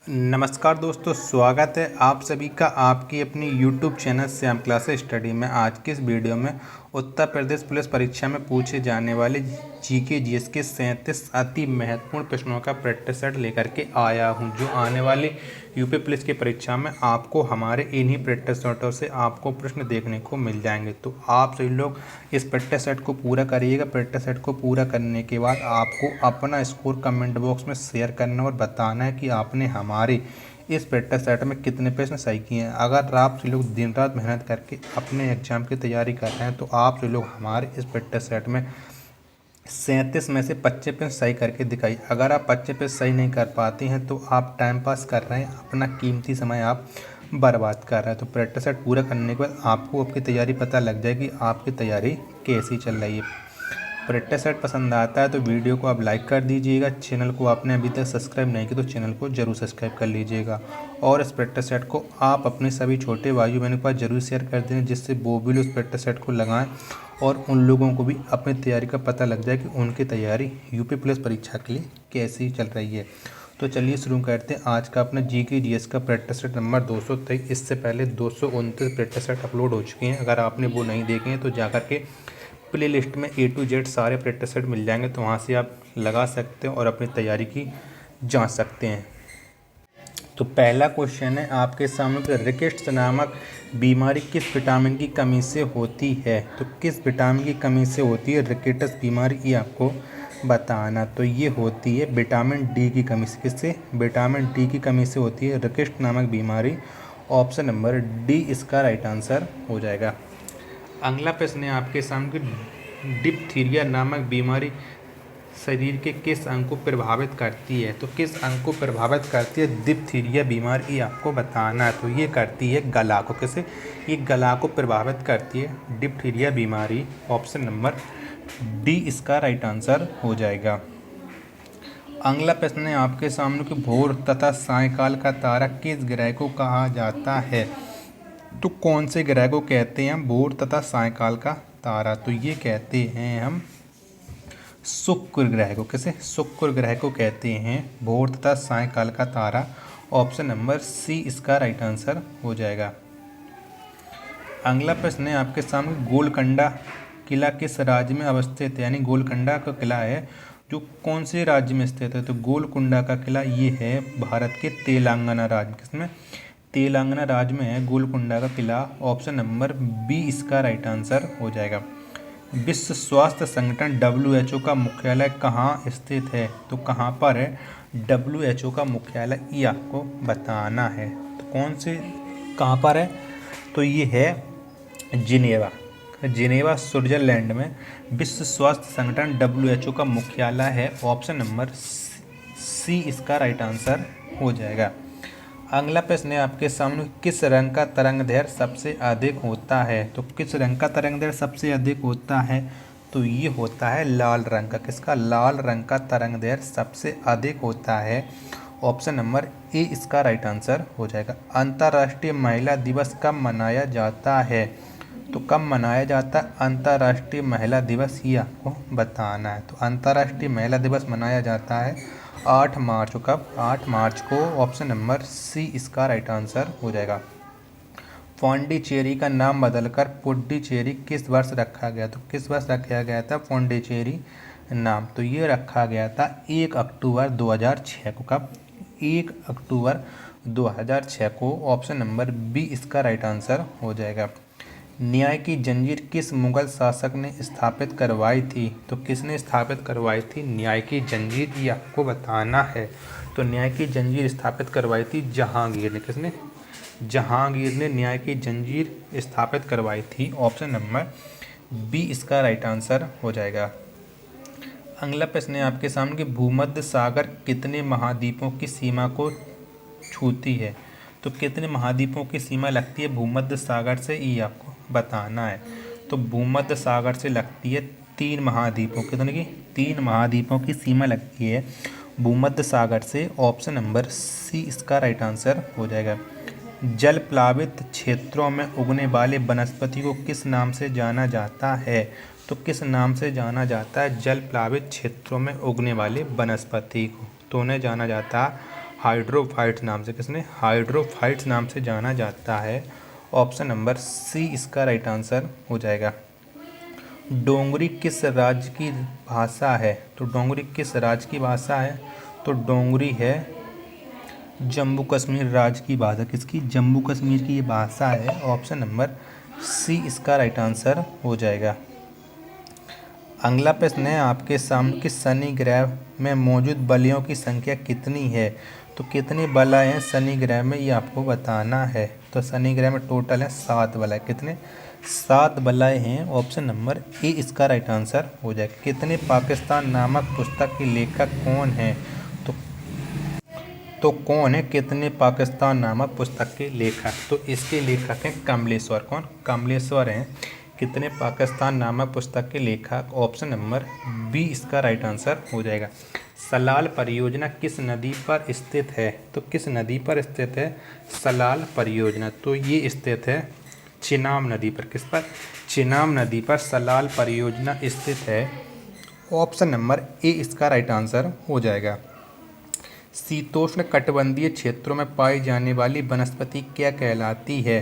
नमस्कार दोस्तों, स्वागत है आप सभी का आपकी अपनी YouTube channel Shyam classes study में। आज के इस वीडियो में उत्तर प्रदेश पुलिस परीक्षा में पूछे जाने वाले जीके जीएस के 37 अति महत्वपूर्ण प्रश्नों का प्रैक्टिस सेट लेकर के आया हूं, जो आने वाले यूपी पुलिस की परीक्षा में आपको हमारे इन्हीं प्रैक्टिस सेटों से आपको प्रश्न देखने को मिल जाएंगे। तो आप सभी लोग इस प्रैक्टिस सेट को पूरा करिएगा। प्रैक्टिस सेट को पूरा करने के बाद आपको अपना स्कोर कमेंट बॉक्स में शेयर करना और बताना है कि आपने हमारे इस प्रैक्टिस सेट में कितने प्रश्न सही किए हैं। अगर आप सभी लोग दिन रात मेहनत करके अपने एग्जाम की तैयारी कर रहे हैं तो आप सभी लोग हमारे इस प्रैक्टिस सेट में 37 में से 25 प्रश्न सही करके दिखाइए। अगर आप 25 प्रश्न सही नहीं कर पाते हैं तो आप टाइम पास कर रहे हैं, अपना कीमती समय आप बर्बाद कर रहे हैं। तो प्रैक्टिस सेट पूरा करने के बाद आपको आपकी तैयारी पता लग जाएगी, आपकी तैयारी कैसी चल रही है। प्रैक्टिस सेट पसंद आता है तो वीडियो को आप लाइक कर दीजिएगा। चैनल को आपने अभी तक सब्सक्राइब नहीं किया तो चैनल को जरूर सब्सक्राइब कर लीजिएगा। और इस प्रैक्टिस सेट को आप अपने सभी छोटे भाई बहनों के पास जरूर शेयर कर दें, जिससे वो भी उस प्रैक्टिस सेट को लगाएं और उन लोगों को भी अपनी तैयारी का पता लग जाए कि उनकी तैयारी यूपी पुलिस परीक्षा के लिए कैसी चल रही है। तो चलिए शुरू करते हैं आज का अपना जीके जीएस का प्रैक्टिस सेट नंबर 223। इससे पहले 229 प्रैक्टिस सेट अपलोड हो चुके हैं। अगर आपने वो नहीं देखे हैं तो जाकर के प्ले लिस्ट में A to Z सारे प्रैक्टिस सेट मिल जाएंगे, तो वहाँ से आप लगा सकते हैं और अपनी तैयारी की जांच सकते हैं। तो पहला क्वेश्चन है आपके सामने, रिकेट्स नामक बीमारी किस विटामिन की कमी से होती है। तो किस विटामिन की कमी से होती है रिकेट्स बीमारी, ये आपको बताना। तो ये होती है विटामिन डी की कमी से। किससे? विटामिन डी की कमी से होती है रिकेट्स नामक बीमारी। ऑप्शन नंबर डी इसका राइट आंसर हो जाएगा। अगला प्रश्न है आपके सामने, डिप्थीरिया नामक बीमारी शरीर के किस अंग को प्रभावित करती है। तो किस अंग को प्रभावित करती है डिप्थीरिया बीमारी, ये आपको बताना है। तो ये करती है गला को। कैसे? ये गला को प्रभावित करती है डिप्थीरिया बीमारी। ऑप्शन नंबर डी इसका राइट आंसर हो जाएगा। अगला प्रश्न है आपके सामने कि भोर तथा सायंकाल का तारा किस ग्रह को कहा जाता है। तो कौन से ग्रह को कहते हैं भोर तथा सायंकाल का तारा? तो ये कहते हैं हम शुक्र ग्रह को। कैसे? शुक्र ग्रह को कहते हैं भोर तथा सायंकाल का तारा। ऑप्शन नंबर सी इसका राइट आंसर हो जाएगा। अगला प्रश्न है आपके सामने, गोलकुंडा किला किस राज्य में अवस्थित है। यानी गोलकुंडा का किला है जो कौन से राज्य में स्थित है। तो गोलकुंडा का किला ये है भारत के तेलंगाना राज्य में। किसमें? तेलंगाना राज्य में है गोलकुंडा का किला। ऑप्शन नंबर बी इसका राइट आंसर हो जाएगा। विश्व स्वास्थ्य संगठन WHO का मुख्यालय कहाँ स्थित है। तो कहाँ पर है WHO का मुख्यालय, ये आपको बताना है। तो कौन से कहाँ पर है? तो ये है जिनेवा। जिनेवा स्विट्जरलैंड में विश्व स्वास्थ्य संगठन WHO का मुख्यालय है। ऑप्शन नंबर सी इसका राइट आंसर हो जाएगा। अगला प्रश्न है आपके सामने, किस रंग का तरंगदैर्घ्य सबसे अधिक होता है। तो किस रंग का तरंगदैर्घ्य सबसे अधिक होता है? तो ये होता है लाल रंग का। किसका? लाल रंग का तरंगदैर्घ्य सबसे अधिक होता है। ऑप्शन नंबर ए इसका राइट आंसर हो जाएगा। अंतर्राष्ट्रीय महिला दिवस कब मनाया जाता है। तो कब मनाया जाता है अंतर्राष्ट्रीय महिला दिवस, ये आपको बताना है। तो अंतर्राष्ट्रीय महिला दिवस मनाया जाता है 8 मार्च को। कब? 8 मार्च को। ऑप्शन नंबर सी इसका राइट आंसर हो जाएगा। पौंडीचेरी का नाम बदलकर पुडुचेरी किस वर्ष रखा गया। तो किस वर्ष रखा गया था पौंडीचेरी नाम? तो ये रखा गया था 1 अक्टूबर 2006 को। कब? 1 अक्टूबर 2006 को। ऑप्शन नंबर बी इसका राइट आंसर हो जाएगा। न्याय की जंजीर किस मुगल शासक ने स्थापित करवाई थी। तो किसने स्थापित करवाई थी न्याय की जंजीर, ये आपको बताना है। तो न्याय की जंजीर स्थापित करवाई थी जहांगीर ने। किसने? जहांगीर ने न्याय की जंजीर स्थापित करवाई थी। ऑप्शन नंबर बी इसका राइट आंसर हो जाएगा। अगला प्रश्न है आपके सामने कि भूमध्य सागर कितने महाद्वीपों की सीमा को छूती है। तो कितने महाद्वीपों की सीमा लगती है भूमध्य सागर से, ये आपको बताना है। तो भूमध्य सागर से लगती है 3 महाद्वीपों कितने की 3 महाद्वीपों की सीमा लगती है भूमध्य सागर से। ऑप्शन नंबर सी इसका राइट आंसर हो जाएगा। जल प्लावित क्षेत्रों में उगने वाले वनस्पति को किस नाम से जाना जाता है। तो किस नाम से जाना जाता है जल प्लावित क्षेत्रों में उगने वाले वनस्पति को? तो उन्हें जाना जाता है हाइड्रोफाइट्स नाम से, किसने, हाइड्रोफाइट्स नाम से जाना जाता है। ऑप्शन नंबर सी इसका राइट आंसर हो जाएगा। डोंगरी किस राज्य की भाषा है? तो डोंगरी किस राज्य की भाषा है? तो डोंगरी है जम्मू कश्मीर राज्य की भाषा। किसकी? जम्मू कश्मीर की ये भाषा है। ऑप्शन नंबर सी इसका राइट आंसर हो जाएगा। अगला प्रश्न है आपके सामने कि शनि ग्रह में मौजूद बलयों की संख्या कितनी है? तो कितने बलय हैं शनि ग्रह में, ये आपको बताना है। तो शनि ग्रह में टोटल है 7 बलय। कितने? 7 बलय हैं। ऑप्शन नंबर ए इसका राइट आंसर हो जाएगा। कितने पाकिस्तान नामक पुस्तक के लेखक कौन हैं? तो कौन है कितने पाकिस्तान नामक पुस्तक के लेखक? तो इसके लेखक हैं कमलेश्वर। कौन? कमलेश्वर हैं कितने पाकिस्तान नामक पुस्तक के लेखक। ऑप्शन नंबर बी इसका राइट आंसर हो जाएगा। सलाल परियोजना किस नदी पर स्थित है? तो किस नदी पर स्थित है सलाल परियोजना? तो ये स्थित है चिनाब नदी पर। किस पर? चिनाब नदी पर सलाल परियोजना स्थित है। ऑप्शन नंबर ए इसका राइट आंसर हो जाएगा। शीतोष्ण कटिबंधीय क्षेत्रों में पाई जाने वाली वनस्पति क्या कहलाती है?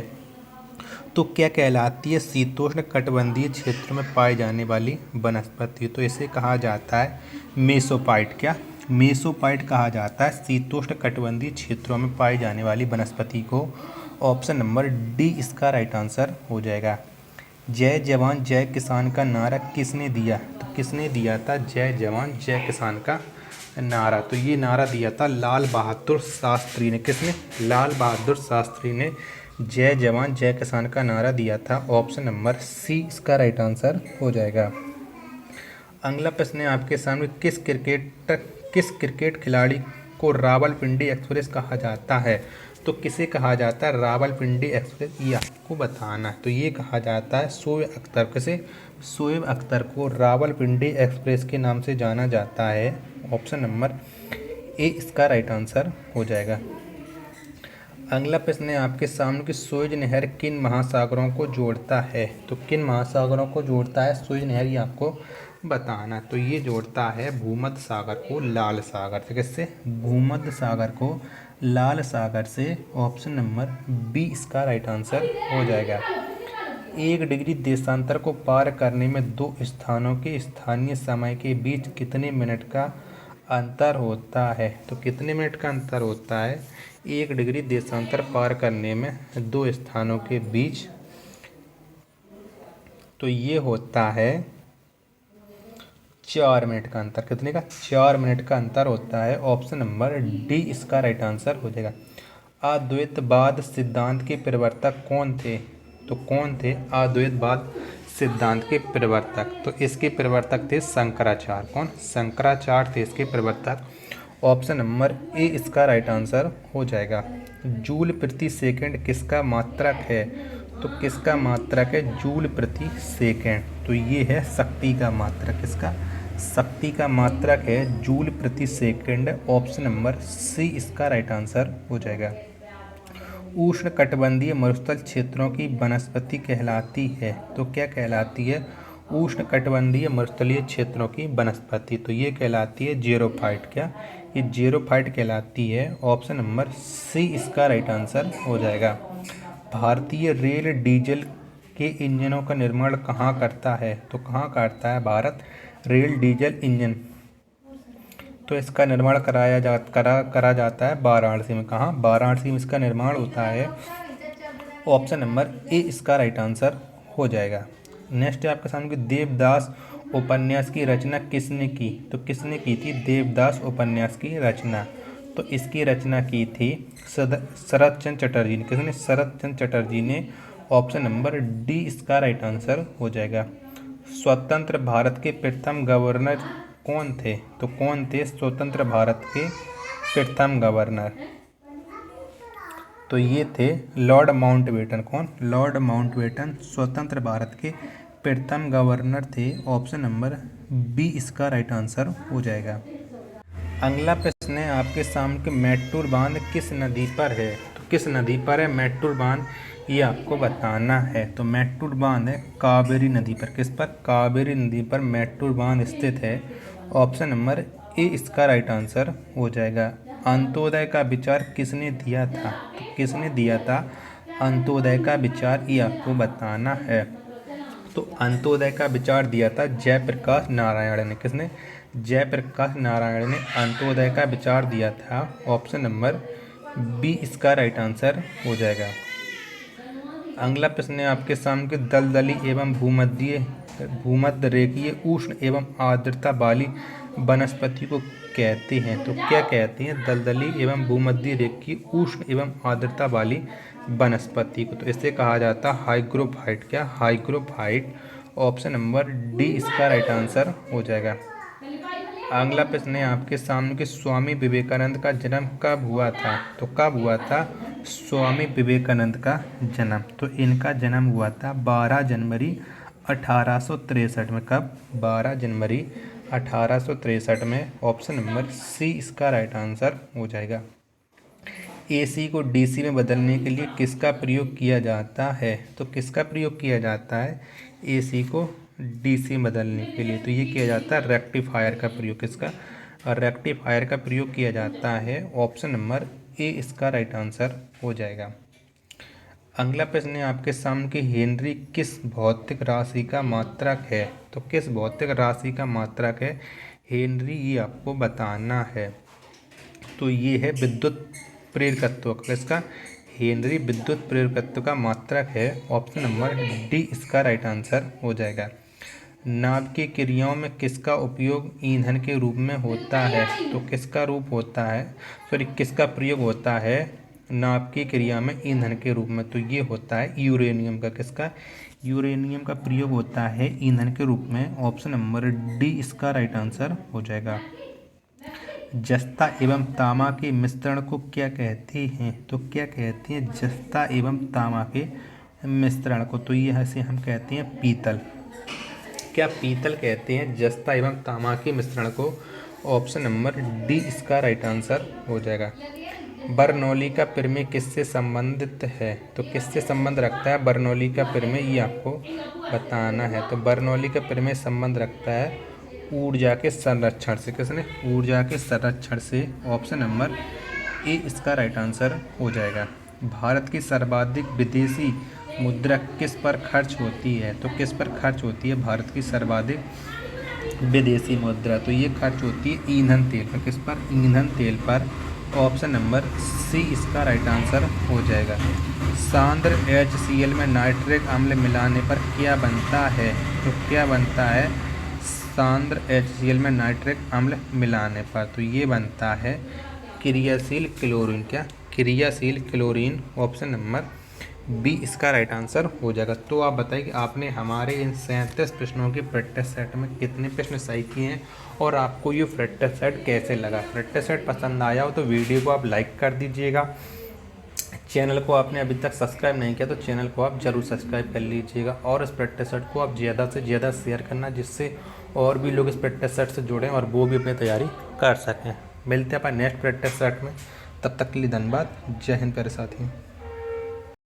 तो क्या कहलाती है शीतोष्ण कटिबंधीय क्षेत्रों में पाई जाने वाली वनस्पति? तो इसे कहा जाता है मेसोपाइट। क्या? मेसोपाइट कहा जाता है शीतोष्ण कटिबंधीय क्षेत्रों में पाई जाने वाली वनस्पति को। ऑप्शन नंबर डी इसका राइट आंसर हो जाएगा। जय जवान जय किसान का नारा किसने दिया? तो किसने दिया था जय जवान जय किसान का नारा? तो ये नारा दिया था लाल बहादुर शास्त्री ने। किसने? लाल बहादुर शास्त्री ने जय जवान जय किसान का नारा दिया था। ऑप्शन नंबर सी इसका राइट आंसर हो जाएगा। अगला प्रश्न है आपके सामने किस क्रिकेट खिलाड़ी को रावलपिंडी एक्सप्रेस कहा जाता है? तो किसे कहा जाता है रावलपिंडी एक्सप्रेस, ये आपको बताना है। तो ये कहा जाता है शोएब अख्तर। किसे? शोएब अख्तर को रावलपिंडी एक्सप्रेस के नाम से जाना जाता है। ऑप्शन नंबर ए इसका राइट आंसर हो जाएगा। अगला प्रश्न है आपके सामने कि सुएज नहर किन महासागरों को जोड़ता है? तो किन महासागरों को जोड़ता है सुएज नहर, ये आपको बताना। तो ये जोड़ता है भूमध्य सागर को लाल सागर से। किससे? भूमध्य सागर को लाल सागर से। ऑप्शन नंबर बी इसका राइट आंसर हो जाएगा। 1 डिग्री देशांतर को पार करने में 2 स्थानों के स्थानीय समय के बीच कितने मिनट का अंतर होता है? तो कितने मिनट का अंतर होता है 1 डिग्री देशांतर पार करने में 2 स्थानों के बीच? तो ये होता है 4 मिनट का अंतर। कितने का? 4 मिनट का अंतर होता है। ऑप्शन नंबर डी इसका राइट आंसर हो जाएगा। अद्वैतवाद सिद्धांत के प्रवर्तक कौन थे? तो कौन थे अद्वैतवाद सिद्धांत के प्रवर्तक? तो इसके प्रवर्तक थे शंकराचार्य। कौन? शंकराचार्य थे इसके प्रवर्तक। ऑप्शन नंबर ए इसका राइट आंसर हो जाएगा। जूल प्रति सेकंड किसका मात्रक है? तो किसका मात्रक है जूल प्रति सेकंड? तो ये है शक्ति का मात्रक। किसका? शक्ति का मात्रक है जूल प्रति सेकंड। ऑप्शन नंबर सी इसका राइट आंसर हो जाएगा। उष्णकटिबंधीय मरुस्थल क्षेत्रों की वनस्पति कहलाती है? तो क्या कहलाती है उष्णकटिबंधीय मरुस्थलीय क्षेत्रों की वनस्पति? तो ये कहलाती है जेरोफाइट। क्या? ये जेरोफाइट कहलाती है। ऑप्शन नंबर सी इसका राइट आंसर हो जाएगा। भारतीय रेल डीजल के इंजनों का निर्माण कहाँ करता है? तो कहाँ करता है भारत रेल डीजल इंजन? तो इसका निर्माण करा जाता है वाराणसी में। कहाँ? वाराणसी में इसका निर्माण होता है। ऑप्शन नंबर ए इसका राइट आंसर हो जाएगा। नेक्स्ट है आपके सामने देवदास उपन्यास की रचना किसने की? तो किसने की थी देवदास उपन्यास की रचना? तो इसकी रचना की थी शरत चंद्र चटर्जी ने। किसने? शरत चंद्र चटर्जी ने। ऑप्शन नंबर डी इसका राइट आंसर हो जाएगा। स्वतंत्र भारत के प्रथम गवर्नर कौन थे? तो कौन थे स्वतंत्र भारत के प्रथम गवर्नर? तो ये थे लॉर्ड माउंटबेटन। कौन? लॉर्ड माउंटबेटन स्वतंत्र भारत के प्रथम गवर्नर थे। ऑप्शन नंबर बी इसका राइट आंसर हो जाएगा। अगला प्रश्न है आपके सामने कि मैटूर बांध किस नदी पर है? तो किस नदी पर है मैटूर बांध, ये आपको बताना है। तो मैटूर बांध है कावेरी नदी पर। किस पर? कावेरी नदी पर मैटूर बांध स्थित है। ऑप्शन नंबर ए इसका राइट आंसर हो जाएगा। अंत्योदय का विचार किसने दिया था? तो किसने दिया था अंत्योदय का विचार, ये आपको बताना है। तो अंत्योदय का विचार दिया था जयप्रकाश नारायण ने। किसने? जयप्रकाश नारायण ने अंत्योदय का विचार दिया था। ऑप्शन नंबर बी इसका राइट आंसर हो जाएगा। अगला प्रश्न है आपके सामने, दलदली एवं भूमध्य रेखीय उष्ण एवं आर्द्रता वाली वनस्पति को कहते हैं। तो क्या कहते हैं? दलदली एवं भूमध्य रेखीय उष्ण एवं आर्द्रता वाली वनस्पति को। तो इसे कहा जाता है हाइग्रोफाइट। क्या? हाइग्रोफाइट। ऑप्शन नंबर डी इसका राइट आंसर हो जाएगा। अगला प्रश्न है आपके सामने कि स्वामी विवेकानंद का जन्म कब हुआ था? तो कब हुआ था स्वामी विवेकानंद का जन्म? तो इनका जन्म हुआ था 12 जनवरी 1863 में। कब? 12 जनवरी 1863 में। ऑप्शन नंबर सी इसका राइट आंसर हो जाएगा। एसी को डीसी में बदलने के लिए किसका प्रयोग किया जाता है? तो किसका प्रयोग किया जाता है एसी को डीसी में बदलने के लिए? तो ये किया जाता है रेक्टिफायर का प्रयोग। किसका? रेक्टिफायर का प्रयोग किया जाता है। ऑप्शन नंबर ए इसका राइट आंसर हो जाएगा। अगला प्रश्न है आपके सामने कि हेनरी किस भौतिक राशि का मात्रक है? तो किस भौतिक राशि का मात्रक है हेनरी, ये आपको बताना है। तो ये है विद्युत प्रेरकत्व का। किसका? हेनरी विद्युत प्रेरकत्व का मात्रक है। ऑप्शन नंबर डी इसका राइट आंसर हो जाएगा। नाभिकीय क्रियाओं में किसका उपयोग ईंधन के रूप में होता है? तो किसका रूप होता है, सॉरी किसका प्रयोग होता है नाभिकीय क्रिया में ईंधन के रूप में? तो ये होता है यूरेनियम का। किसका? यूरेनियम का प्रयोग होता है ईंधन के रूप में। ऑप्शन नंबर डी इसका राइट आंसर हो जाएगा। जस्ता एवं तांबा के मिश्रण को क्या कहते हैं? तो क्या कहते हैं जस्ता एवं तांबा के मिश्रण को? तो ये ऐसे हम कहते हैं पीतल। क्या? पीतल कहते हैं जस्ता एवं तांबा के मिश्रण को। ऑप्शन नंबर डी इसका राइट आंसर हो जाएगा। बर्नौली का प्रमेय किससे संबंधित है? तो किससे संबंध रखता है बर्नौली का प्रमेय, ये आपको बताना है। तो बर्नौली का प्रमेय संबंध रखता है ऊर्जा के संरक्षण से। किसने? ऊर्जा के संरक्षण से। ऑप्शन नंबर ए इसका राइट आंसर हो जाएगा। भारत की सर्वाधिक विदेशी मुद्रा किस पर खर्च होती है? तो किस पर खर्च होती है भारत की सर्वाधिक विदेशी मुद्रा? तो ये खर्च होती है ईंधन तेल पर। किस पर? ईंधन तेल पर। ऑप्शन नंबर सी इसका राइट आंसर हो जाएगा। सांद्र HCl में नाइट्रिक अम्ल मिलाने पर क्या बनता है? तो क्या बनता है सांद्र HCl में नाइट्रिक अम्ल मिलाने पर? तो ये बनता है क्रियाशील क्लोरीन। क्या? क्रियाशील क्लोरीन। ऑप्शन नंबर बी इसका राइट आंसर हो जाएगा। तो आप बताइए कि आपने हमारे इन 37 प्रश्नों के प्रैक्टिस सेट में कितने प्रश्न सही किए हैं और आपको ये प्रैक्टिस सेट कैसे लगा। प्रैक्टिस सेट पसंद आया हो तो वीडियो को आप लाइक कर दीजिएगा। चैनल को आपने अभी तक सब्सक्राइब नहीं किया तो चैनल को आप ज़रूर सब्सक्राइब कर लीजिएगा और इस प्रैक्टिस सेट को आप ज़्यादा से ज़्यादा शेयर करना, जिससे और भी लोग इस प्रैक्टिस सेट से जुड़ें और वो भी अपनी तैयारी कर सकें। मिलते हैं अपन नेक्स्ट प्रैक्टिस सेट में, तब तक के लिए धन्यवाद। जय हिंद प्यारे साथियों।